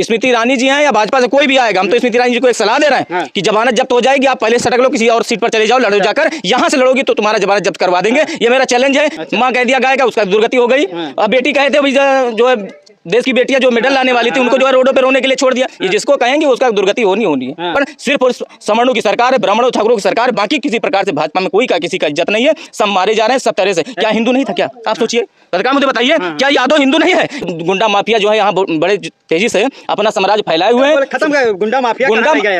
स्मृति ईरानी जी हैं या भाजपा से कोई भी आएगा, हम तो स्मृति ईरानी जी को एक सलाह दे रहे हैं कि जमानत जब्त हो जाएगी, आप पहले सटक लो, किसी और सीट पर चले जाओ, लड़ो जाकर, यहाँ से लड़ोगी तो तुम्हारा जमानत जब्त करवा देंगे। ये मेरा चैलेंज है। माँ कह दिया गायेगा, उसका दुर्गति हो गई। अब बेटी कहे थे जो है देश की बेटियां जो मेडल लाने वाली थी उनको जो है रोडों पे रोने के लिए छोड़ दिया। ये जिसको कहेंगे उसका दुर्गति होनी है। पर सिर्फ सवर्णों की सरकार है, ब्राह्मणों ठाकुरों की सरकार, बाकी किसी प्रकार से भाजपा में कोई का किसी का इज्जत नहीं है। सब मारे जा रहे हैं सब तरह से। क्या हिंदू नहीं था क्या? आप सोचिए, सरकार मुझे बताइए, क्या यादव हिंदू नहीं है? गुंडा माफिया जो है यहाँ बड़े तेजी से अपना साम्राज्य फैलाए हुए हैं। खत्म गुंडा माफिया,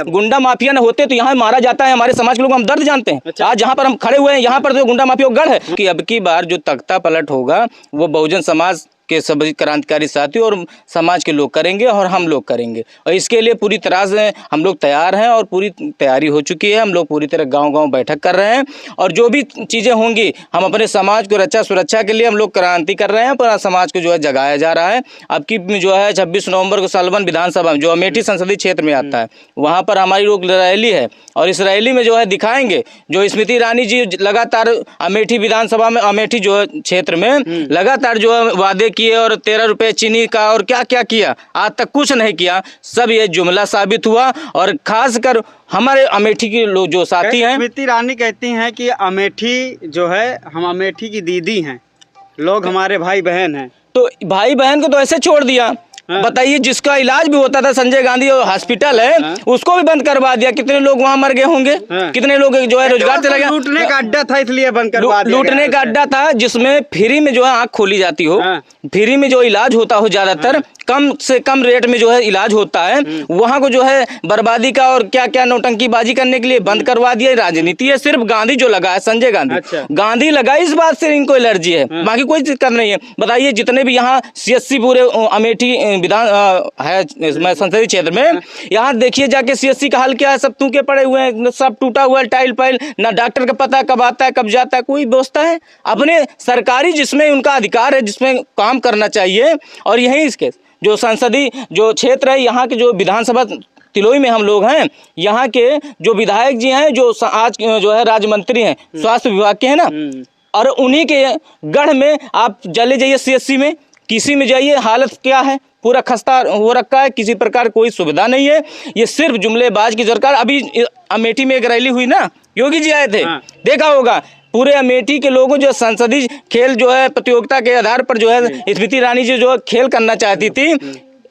गुंडा माफिया न होते तो यहाँ मारा जाता है। हमारे समाज के लोग हम दर्द जानते हैं। आज जहाँ पर हम खड़े हुए हैं यहाँ पर जो गुंडा माफिया गढ़ है कि अब की बार जो तख्ता पलट होगा वो बहुजन समाज के सभी क्रांतिकारी साथी और समाज के लोग करेंगे और हम लोग करेंगे। और इसके लिए पूरी तरह से हम लोग तैयार हैं और पूरी तैयारी हो चुकी है। हम लोग पूरी तरह गांव-गांव बैठक कर रहे हैं और जो भी चीज़ें होंगी हम अपने समाज को रक्षा सुरक्षा के लिए हम लोग क्रांति कर रहे हैं। पूरा समाज को जो है जगाया जा रहा है। अब की जो है 26 नवंबर को सालवन विधानसभा में जो अमेठी संसदीय क्षेत्र में आता है वहाँ पर हमारी लोग रैली है और इस रैली में जो है दिखाएंगे जो स्मृति ईरानी जी लगातार अमेठी विधानसभा में अमेठी जो है क्षेत्र में लगातार जो है वादे किए और 13 रुपए चीनी का और क्या क्या किया, आज तक कुछ नहीं किया। सब ये जुमला साबित हुआ और खासकर हमारे अमेठी के लोग जो साथी हैं। स्मृति ईरानी कहती हैं कि अमेठी जो है हम अमेठी की दीदी हैं, लोग हमारे भाई बहन हैं। तो भाई बहन को तो ऐसे छोड़ दिया। बताइए, जिसका इलाज भी होता था संजय गांधी हॉस्पिटल है उसको भी बंद करवा दिया। कितने लोग वहां मर गए होंगे, कितने लोग जो है रोजगार चला गया। लूटने का अड्डा था इसलिए बंद करवा दिया। लूटने का अड्डा था जिसमें फ्री में जो है आंख खोली जाती हो, फ्री में जो इलाज होता हो, ज्यादातर कम से कम रेट में जो है इलाज होता है, वहां को जो है बर्बादी का और क्या क्या नौटंकीबाजी करने के लिए बंद करवा दिया। राजनीति है, सिर्फ गांधी जो लगा है, संजय गांधी गांधी लगा, इस बात से इनको एलर्जी है, बाकी कोई दिक्कत नहीं है। बताइए, जितने भी यहाँ CSC पूरे अमेठी विधान है संसदीय क्षेत्र में, यहाँ देखिए जाके CSC का हाल क्या है। सब तूके पड़े हुए हैं, सब टूटा हुआ है, टाइल पाइल, ना डॉक्टर का पता कब आता है कब जाता है, कोई व्यवस्था है। अपने सरकारी जिसमें उनका अधिकार है, जिसमें काम करना चाहिए। और यही इसके जो संसदीय जो क्षेत्र है, यहाँ के जो विधानसभा तिलोई में हम लोग हैं, यहाँ के जो विधायक जी हैं जो आज जो है राज्य मंत्री हैं स्वास्थ्य विभाग के हैं ना, और उन्हीं के गढ़ में आप चले जाइए CSC में, किसी में जाइए, हालत क्या है, पूरा खस्ता हो रखा है, किसी प्रकार कोई सुविधा नहीं है। ये सिर्फ जुमलेबाज की सरकार। अभी अमेठी में एक रैली हुई ना, योगी जी आए थे, देखा होगा पूरे अमेठी के लोगों जो संसदीय खेल जो है प्रतियोगिता के आधार पर जो है स्मृति ईरानी जी जो खेल करना चाहती थी,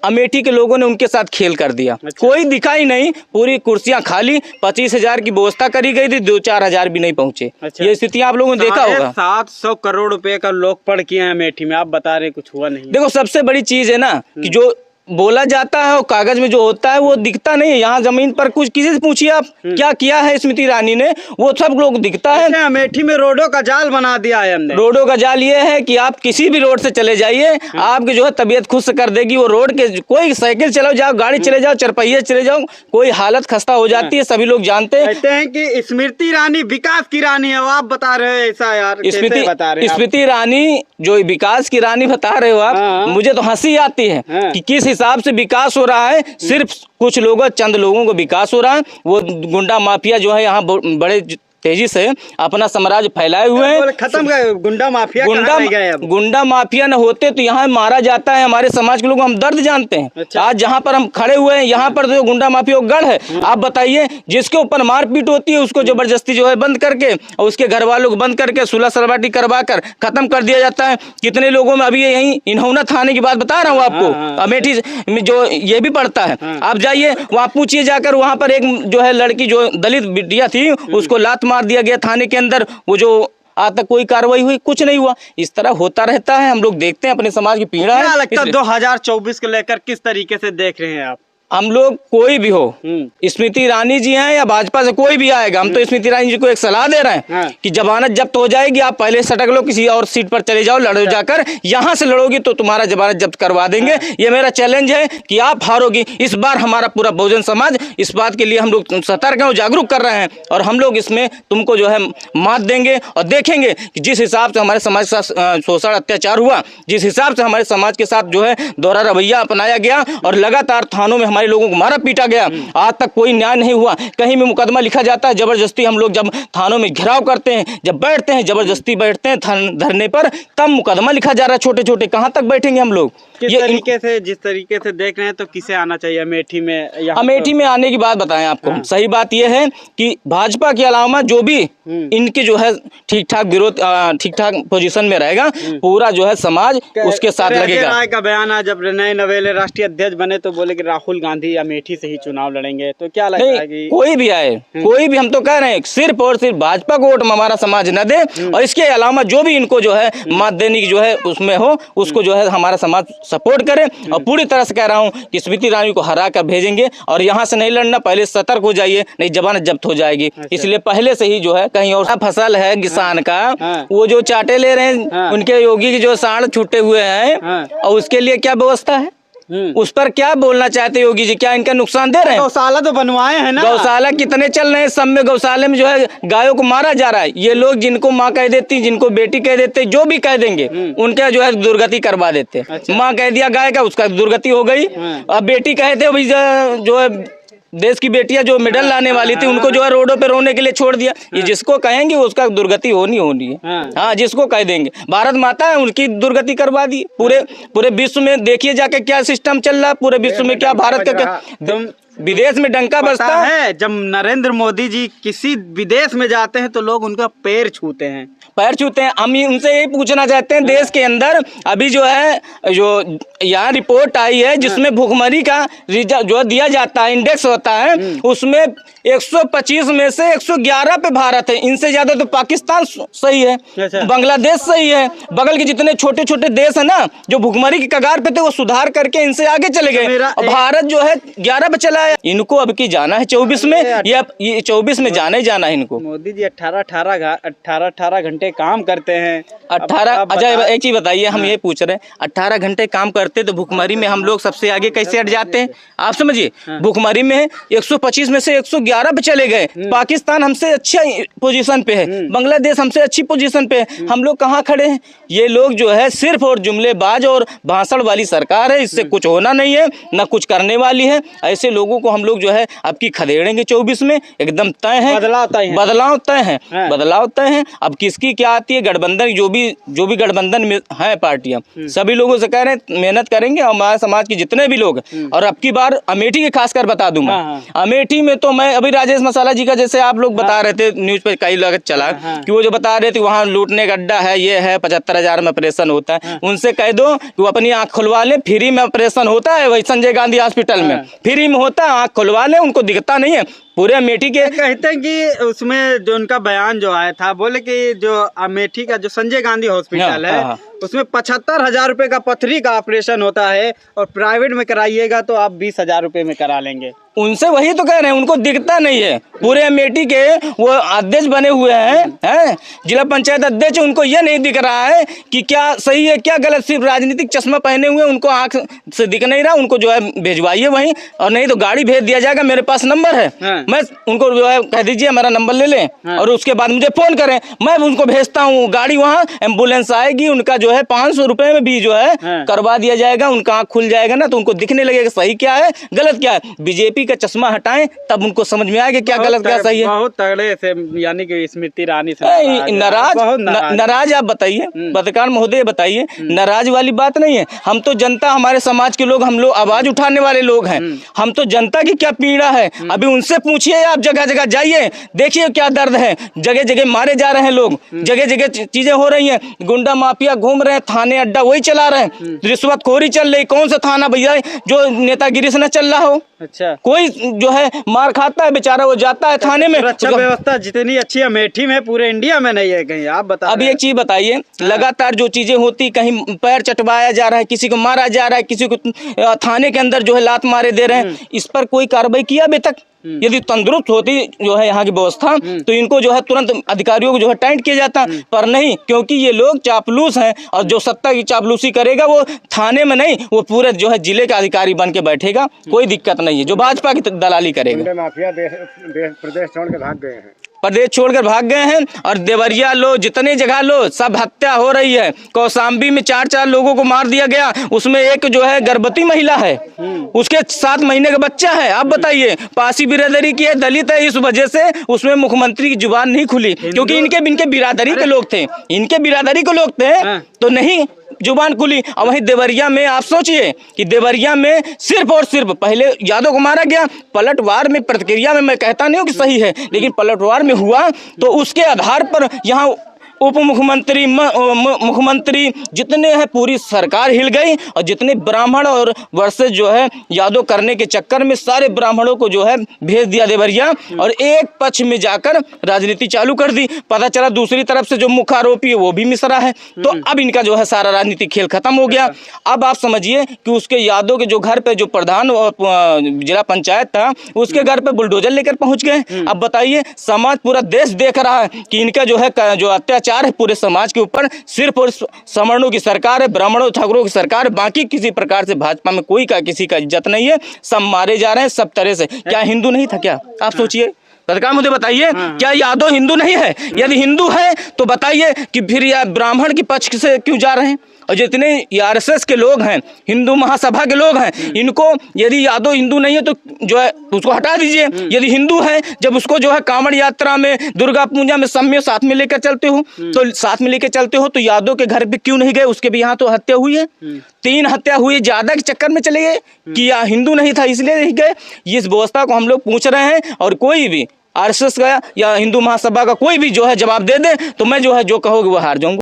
अमेठी के लोगों ने उनके साथ खेल कर दिया। कोई दिखा ही नहीं, पूरी कुर्सियां खाली, 25,000 की व्यवस्था करी गई थी, 2-4 हजार भी नहीं पहुंचे। ये स्थिति आप लोगों ने देखा होगा। 700 करोड़ रुपए का लोकपड़ किए हैं अमेठी में, आप बता रहे कुछ हुआ नहीं। देखो, सबसे बड़ी चीज है ना कि जो बोला जाता है और कागज में जो होता है वो दिखता नहीं है। यहाँ जमीन पर कुछ किसी से पूछिए आप क्या किया है स्मृति ईरानी ने, वो सब लोग दिखता है। अमेठी में रोडों का जाल बना दिया है हमने। रोडों का जाल ये है कि आप किसी भी रोड से चले जाइए, आपकी जो है तबीयत खुद से कर देगी। वो रोड के कोई साइकिल चलाओ, जाओ गाड़ी चले जाओ, चरपहिया चले जाओ, कोई हालत खस्ता हो जाती है। सभी लोग जानते हैं कि स्मृति ईरानी विकास की रानी है, आप बता रहे हैं ऐसा यार। स्मृति ईरानी जो विकास की रानी बता रहे हो आप, मुझे तो हंसी आती है कि किस हिसाब से विकास हो रहा है। सिर्फ कुछ लोगों, चंद लोगों को विकास हो रहा है। वो गुंडा माफिया जो है यहाँ बड़े तेजी से अपना साम्राज्य फैलाए हुए हैं। खत्म गुंडा माफिया न होते तो यहाँ मारा जाता है। हमारे समाज के लोग हम दर्द जानते हैं। आज जहाँ पर हम खड़े हुए हैं यहाँ पर जो गुंडा माफिया गढ़ है, आप बताइए, जिसके ऊपर मारपीट होती है उसको जबरदस्ती जो है बंद करके और उसके घर वालों को बंद करके सुलह सलबाटी करवा कर खत्म कर दिया जाता है। कितने लोगों में अभी यही इन्होंने थाने की बात बता रहा हूँ आपको, अमेठी में जो ये भी पड़ता है। आप जाइए वहाँ पूछिए जाकर, वहाँ पर एक जो है लड़की जो दलित बिटिया थी उसको लात मार दिया गया थाने के अंदर। वो जो आज तक कोई कार्रवाई हुई, कुछ नहीं हुआ। इस तरह होता रहता है। हम लोग देखते हैं, अपने समाज की पीड़ा है। 2024 को लेकर किस तरीके से देख रहे हैं आप? हम लोग कोई भी हो, स्मृति ईरानी जी हैं या भाजपा से कोई भी आएगा, हम तो स्मृति ईरानी जी को एक सलाह दे रहे हैं कि जमानत जब्त हो जाएगी, आप पहले सटक लो, किसी और सीट पर चले जाओ, लड़ो जाकर, यहाँ से लड़ोगी तो तुम्हारा जमानत जब्त करवा देंगे। ये मेरा चैलेंज है कि आप हारोगी। इस बार हमारा पूरा बहुजन समाज इस बात के लिए हम लोग सतर्क हैं, जागरूक कर रहे हैं और हम लोग इसमें तुमको जो है मात देंगे। और देखेंगे कि जिस हिसाब से हमारे समाज के साथ शोषण अत्याचार हुआ, जिस हिसाब से हमारे समाज के साथ जो है दोहरा रवैया अपनाया गया और लगातार थानों में हमारे लोगों को मारा पीटा गया, आज तक कोई न्याय नहीं हुआ। कहीं भी मुकदमा लिखा जाता है, जबरदस्ती हम लोग जब थानों में घेराव करते हैं, जब बैठते हैं, जबरदस्ती बैठते हैं धरने पर, तब मुकदमा लिखा जा रहा है। छोटे छोटे कहाँ तक बैठेंगे हम लोग? किस तरीके से, जिस तरीके से देख रहे हैं, तो किसे आना चाहिए अमेठी में? अमेठी में आने की बात बताएं आपको। सही बात यह है कि भाजपा के अलावा जो भी इनके जो है ठीक ठाक विरोध, ठीक ठाक पोजीशन में रहेगा, पूरा जो है समाज उसके साथ लगेगा। राय का बयान है, जब नए नवेले राष्ट्रीय अध्यक्ष बने तो बोले कि राहुल गांधी अमेठी से ही चुनाव लड़ेंगे, तो क्या लगता है कि कोई भी आए, कोई भी, हम तो कह रहे हैं सिर्फ और सिर्फ भाजपा को वोट हमारा समाज न दे, और इसके अलावा जो भी इनको जो है मत देने की जो है उसमें हो, उसको जो है हमारा समाज सपोर्ट करे। और पूरी तरह से कह रहा हूँ कि स्मृति ईरानी को हरा कर भेजेंगे, और यहाँ से नहीं लड़ना, पहले सतर्क हो जाइए, नहीं जबान जब्त हो जाएगी। इसलिए पहले से ही जो है कहीं और फसल है किसान का, वो जो चाटे ले रहे हैं, उनके योगी के जो साढ़ छूटे हुए हैं, और उसके लिए क्या व्यवस्था है, उस पर क्या बोलना चाहते योगी जी? क्या इनका नुकसान दे रहे हैं? गौशाला तो बनवाए हैं ना, गौशाला कितने चल रहे हैं, सब में गौशाले में जो है गायों को मारा जा रहा है। ये लोग जिनको माँ कह देती, जिनको बेटी कह देते, जो भी कह देंगे उनका जो है दुर्गति करवा देते। माँ कह दिया गाय का, उसका दुर्गति हो गई। अब बेटी कहते भाई जो है देश की बेटियां जो मेडल लाने वाली थी, उनको जो है रोडों पे रोने के लिए छोड़ दिया। ये जिसको कहेंगे उसका दुर्गति होनी है। हाँ, जिसको कह देंगे भारत माता है, उनकी दुर्गति करवा दी। पूरे विश्व में देखिए जाके क्या सिस्टम चल रहा है, पूरे विश्व में क्या भारत का विदेश में डंका बजता है। जब नरेंद्र मोदी जी किसी विदेश में जाते हैं तो लोग उनका पैर छूते हैं, हम उनसे यही पूछना चाहते हैं, देश के अंदर अभी जो है जो यहाँ रिपोर्ट आई है जिसमें भुखमरी का जो दिया जाता है, इंडेक्स होता है, उसमें 125 में से 111 पे भारत है। इनसे ज्यादा तो पाकिस्तान सही है, बांग्लादेश सही है, बगल के जितने छोटे छोटे देश है ना जो भुखमरी की कगार पे थे, वो सुधार करके इनसे आगे चले गए। भारत जो है 11 पे चला है। इनको अब की जाना है 24 में, ये 24 में जाना ही जाना है इनको। मोदी जी 18 घंटे काम करते हैं। 18 अच्छा एक चीज बताइए, हम ये पूछ रहे हैं 18 घंटे काम करते तो भुखमरी में हम लोग सबसे आगे कैसे हट जाते हैं? आप समझिए, भुखमरी में 125 में से 111 पे चले गए। पाकिस्तान हमसे अच्छा पोजीशन पे है, बांग्लादेश हमसे अच्छी पोजीशन पे है, हम लोग कहाँ खड़े हैं? ये लोग जो है सिर्फ और जुमलेबाज और भाषण वाली सरकार है, इससे कुछ होना नहीं है, ना कुछ करने वाली है। ऐसे लोगों को हम लोग जो है अब की खदेड़ेंगे 24 में, एकदम तय है। बदलाव तय है। अब किसकी क्या आती है, गठबंधन जो भी गठबंधन में है पार्टियां, सभी लोगों से कह रहे हैं मेहनत करेंगे, हमारे समाज के जितने भी लोग। और अब की बार अमेठी के खासकर बता दूंगा, अमेठी में तो मैं अभी राजेश मसाला जी का, जैसे आप लोग बता रहे थे न्यूज पे कई लोग चला कि वो जो बता रहे थे वहाँ लूटने का अड्डा है, ये है, 75,000 में ऑपरेशन होता है। उनसे कह दो कि वो अपनी आंख खुलवा ले, फ्री में ऑपरेशन होता है, वही संजय गांधी हॉस्पिटल में फ्री में होता है, आंख खुलवा ले, उनको दिखता नहीं है। पूरे अमेठी के कहते हैं कि उसमें जो उनका बयान जो आया था, बोले कि जो अमेठी का जो संजय गांधी हॉस्पिटल है उसमें 75,000 रुपए का पथरी का ऑपरेशन होता है, और प्राइवेट में कराइएगा तो आप 20,000 रुपए में करा लेंगे। उनसे वही तो कह रहे हैं, उनको दिखता नहीं है। पूरे अमेठी के वो अध्यक्ष बने हुए हैं, जिला पंचायत अध्यक्ष, उनको ये नहीं दिख रहा है कि क्या सही है क्या गलत। सिर्फ राजनीतिक चश्मा पहने हुए, उनको आंख से दिख नहीं रहा। उनको जो है भेजवाइए वहीं, और नहीं तो गाड़ी भेज दिया जाएगा, मेरे पास नंबर है, मैं उनको जो है कह दीजिए मेरा नंबर ले लें, और उसके बाद मुझे फोन करें, मैं उनको भेजता हूँ गाड़ी, वहाँ एम्बुलेंस आएगी, उनका जो है 500 रुपए में भी जो है करवा दिया जाएगा। उनका आंख खुल जाएगा ना, तो उनको दिखने लगेगा सही क्या है गलत क्या है। बीजेपी का चश्मा हटाएं, तब उनको समझ में आएगा क्या गलत क्या सही है। बहुत तगड़े से, यानी कि स्मृति ईरानी से नाराज आप बताइए, पत्रकार महोदय बताइए, नाराज वाली बात नहीं है। हम तो जनता, हमारे समाज के लोग, हम लोग आवाज उठाने वाले लोग हैं। हम तो जनता की क्या पीड़ा है अभी उनसे पूछिए। आप जगह जगह जाइए, देखिए क्या दर्द है, जगह जगह मारे जा रहे हैं लोग, जगह जगह चीजें हो रही हैं, गुंडा माफिया घूम रहे हैं, थाने अड्डा वही चला रहे हैं, रिश्वतखोरी चल रही। कौन सा थाना भैया जो नेतागिरी से न चल रहा हो? अच्छा, कोई जो है मार खाता है बेचारा, वो जाता है थाने में। सुरक्षा व्यवस्था जितनी अच्छी अमेठी में पूरे इंडिया में नहीं है कहीं, आप बताइए। अब एक चीज बताइए, लगातार जो चीजें होती, कहीं पैर चटवाया जा रहा है, किसी को मारा जा रहा है, किसी को थाने के अंदर जो है लात मारे दे रहे हैं, इस पर कोई कार्रवाई किया अभी तक? यदि तंदुरुस्त होती जो है यहाँ की व्यवस्था, तो इनको जो है तुरंत अधिकारियों को जो है टाइट किया जाता, पर नहीं, क्योंकि ये लोग चापलूस हैं, और जो सत्ता की चापलूसी करेगा वो थाने में नहीं, वो पूरे जो है जिले का अधिकारी बन के बैठेगा। कोई दिक्कत नहीं है, जो भाजपा की दलाली करेगा। माफिया प्रदेश छोड़ के भाग गए हैं, प्रदेश छोड़कर भाग गए हैं, और देवरिया लो, जितने जगह लो, सब हत्या हो रही है। कौशाम्बी में 4 लोगों को मार दिया गया, उसमें एक जो है गर्भवती महिला है, उसके 7 महीने का बच्चा है। आप बताइए, पासी बिरादरी की है, दलित है, इस वजह से उसमें मुख्यमंत्री की जुबान नहीं खुली, क्योंकि इनके बिरादरी के लोग थे, तो नहीं जुबान खुली। और वहीं देवरिया में आप सोचिए कि देवरिया में सिर्फ और सिर्फ पहले यादव को मारा गया, पलटवार में प्रतिक्रिया में मैं कहता नहीं हूँ कि सही है, लेकिन पलटवार में हुआ तो उसके आधार पर यहाँ उप मुख्यमंत्री मुख्यमंत्री जितने हैं पूरी सरकार हिल गई, और जितने ब्राह्मण और वर्सेस जो है यादव करने के चक्कर में सारे ब्राह्मणों को जो है भेज दिया देवरिया, और एक पक्ष में जाकर राजनीति चालू कर दी। पता चला दूसरी तरफ से जो मुख्य आरोपी है वो भी मिश्रा है, तो अब इनका जो है सारा राजनीतिक खेल खत्म हो गया। अब आप समझिए कि उसके यादव के जो घर पे जो प्रधान जिला पंचायत था उसके घर पे बुलडोजर लेकर पहुंच गए। अब बताइए, समाज पूरा देश देख रहा है कि इनका जो है जो अत्याचार है पूरे समाज के ऊपर, सिर्फ और सवर्णों की सरकार है, ब्राह्मणों ठाकुरों की सरकार है, बाकी किसी प्रकार से भाजपा में कोई का किसी का इज्जत नहीं है, सब मारे जा रहे हैं सब तरह से। क्या हिंदू नहीं था क्या? आप सोचिए सरकार, मुझे बताइए, क्या यादव हिंदू नहीं है? यदि हिंदू है तो बताइए कि फिर यह ब्राह्मण के पक्ष से क्यों जा रहे हैं? और जितने आरएसएस के लोग हैं, हिंदू महासभा के लोग हैं, इनको यदि यादव हिंदू नहीं है तो जो है उसको हटा दीजिए। यदि हिंदू है, जब उसको जो है कांवड़ यात्रा में, दुर्गा पूजा में सब में साथ में लेकर चलते हो, तो साथ में लेकर चलते हो, तो यादव के घर पे क्यों नहीं गए? उसके भी यहाँ तो हत्या हुई है, 3 हत्या हुई, ज्यादा के चक्कर में चले गए कि या हिंदू नहीं था इसलिए नहीं गए। इस व्यवस्था को हम लोग पूछ रहे हैं, और कोई भी आरएसएस का या हिंदू महासभा का कोई भी जो है जवाब दे दे तो मैं जो है जो कहोगे वो हार जाऊंगा।